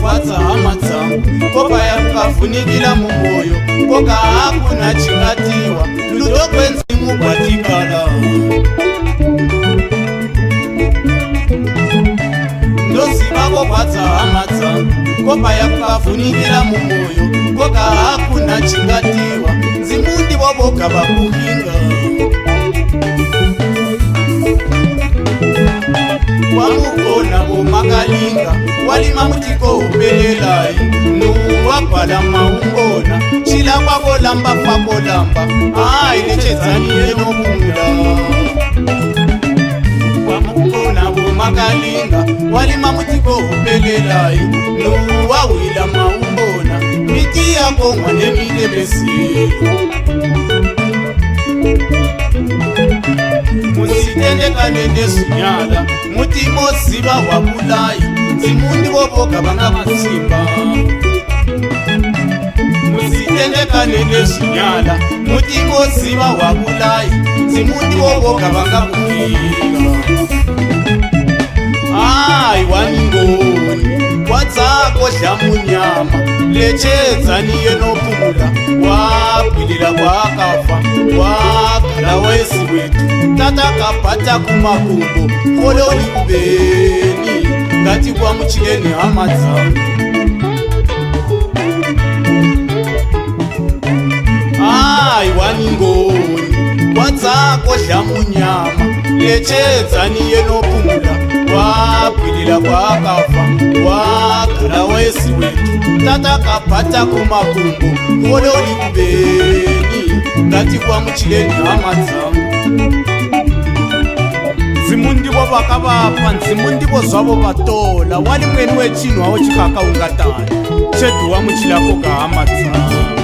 kwatsa hamatsangu kopa yakukafunikila mumoyo koka hakuna chingatiwa ludo kwenzimu kwatikala ndozivako kwatsa hamatsangu kopa yakukafunikila mumoyo koka hakuna chingatiwa nzimundi vovoka vakuhinga wamukona Bakalinga walima mutiko upelelai nuwapala maungona chila kwakolamba kwakolamba ilechezani enobunda wamukona Bakalinga walima mutiko upelelai nuwawila maungona miti yako mwane milebesi musitendekane nesunyala muti moziba wabulayi zimundi boboka banga masimba musitendekane nesunyala muti moziba wabulayi zimundi boboka banga kukiga waningoni kwatsako dlamunyama lechedzani yenopumula wapilila kwakafa wakala wesi wetu tatakapata kumakumbo kololi kubeni ngati Kuamutjileni hamatsangu waningoni kwatsako dlamunyama lechedzani yenopumula wapilila kwakafa wakala wesi wetu tatakapata kumakumbo kololi kubeni ngati Kuamutjileni hamatsangu zimundivo vakavapa nzimundivo zvavo vatola wali mweni wechinhu avo chikakaungatani chedu wamuchilako kahamatsangu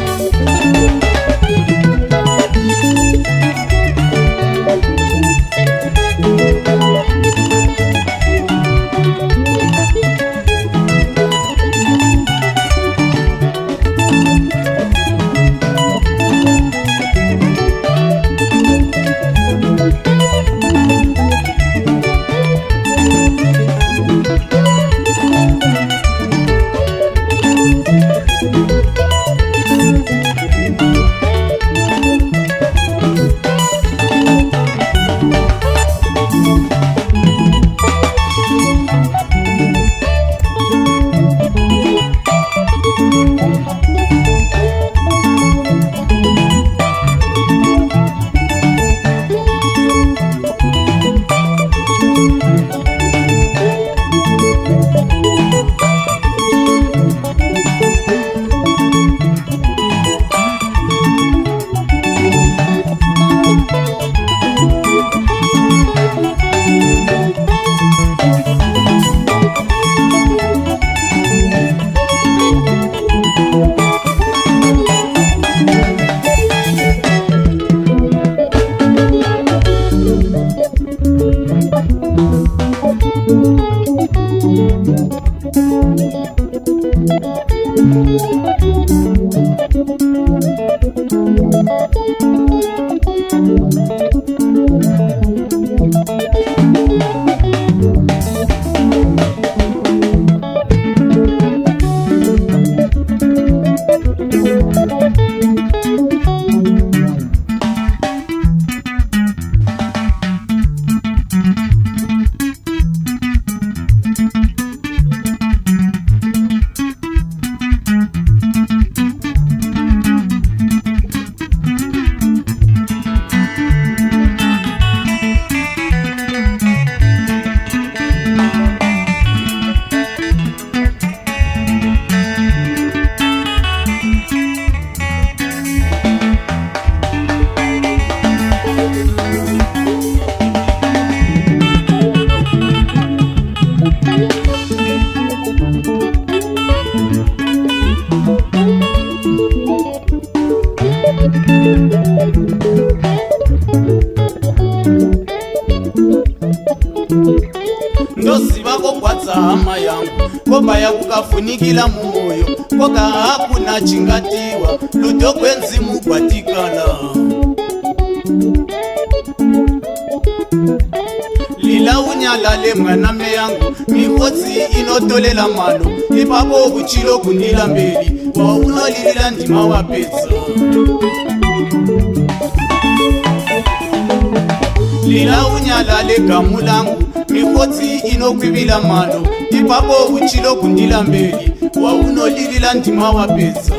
ndozivako kwatsa hama yangu kopa yakukafunikila mumoyo koka hakuna chingatiwa ludo kwenzimu kwatikala lila unyalale mwaname yangu mikotsi inotolela mano ipapo kuchilo kundila mbeli waunolilila ndima wapetsa lila unyalale gamu langu mikotsi inokwibila mano ipapo kuchilo kundila mbeli waunolilila ndima wapetsa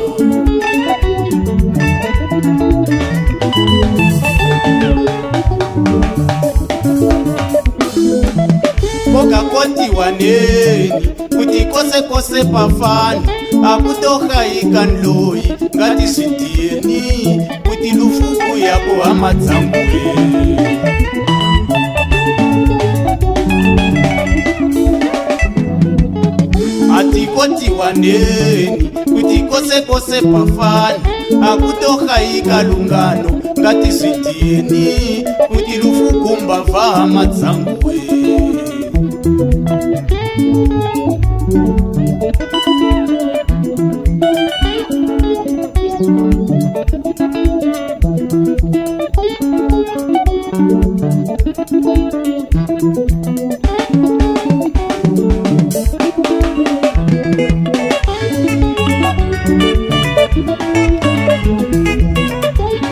koka kontiwa neni kuti kose kose pafani akutohayika nloyi ngati switiyeni kuti lufuku yako amadzangwe atikotiwa neni kuti kose kose pafani akutohayika lungano ngati switiyeni kuti lufuku mbava amadzangwe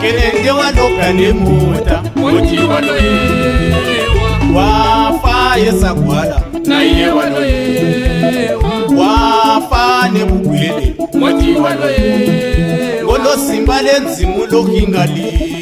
Kelende waloka nemuta Moti waloyewa wafa yesagwala Naiye waloyewa wafa nebugwele Moti waloyewa ngolo simba lenzimu lokingalini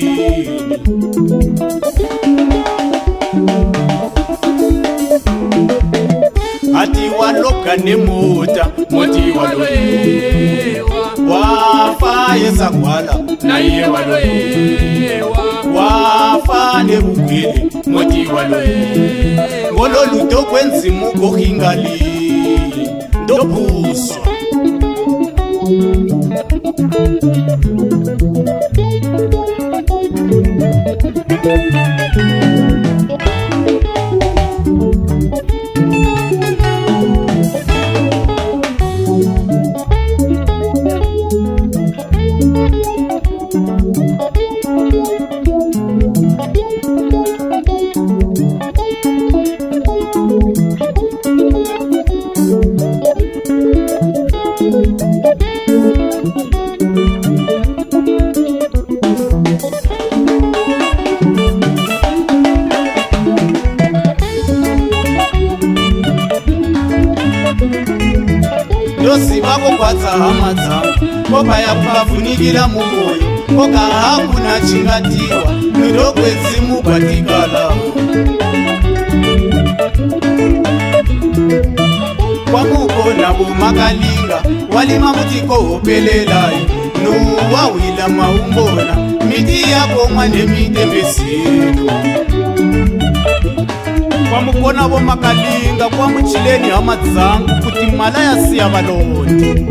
ati waloka nemuta Moti waloyewa wafa yesagwala Naiye waloyewa wafa nebugwele Moti waloyewa ngolo luto kwenzimu kokingalini ndobuswa ndosivako kwatsa hamadza koka yakukafunikila mumoyo koka hakuna chingatiwa ndokwezi batikala kwamukona bumakalinga walima mutiko opelelayi nuwawila maumbona miti yakomwa nemitembesilo kwamukona bomakalinga Kuamutjileni amadzangu kuti mala yasiya baloti